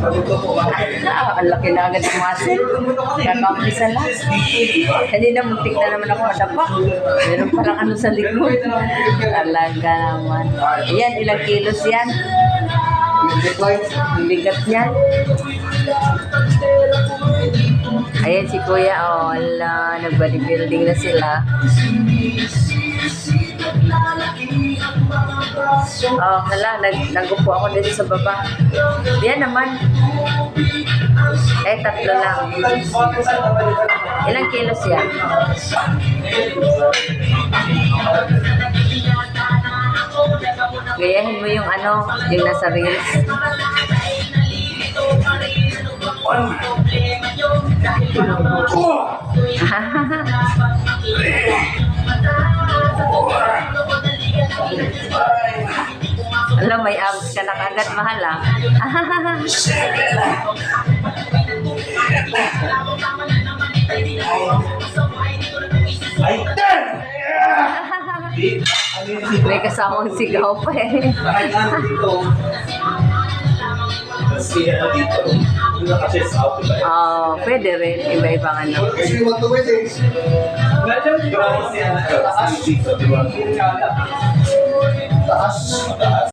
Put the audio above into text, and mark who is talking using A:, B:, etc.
A: Ang laki na agad ng muscle. Kakampisa lang. Kanina muntik na naman ako madapa. Meron palang ano sa likod. Talaga naman. Ayan, ilang kilos yan? Ang bigat niyan. Ayan si Kuya. Oh, ala, nag-bodybuilding na sila. Oh, hala, nagupo ako dito sa baba. Yan naman. Tatlo lang. Ilang kilos yan? Gayahin mo yung ano, yung nasa reels. Alam, may abs ka na kagad, mahal ah. May kasamang sigaw pa eh. Oh, pwede rin. Iba-ibang ano.
B: Taas.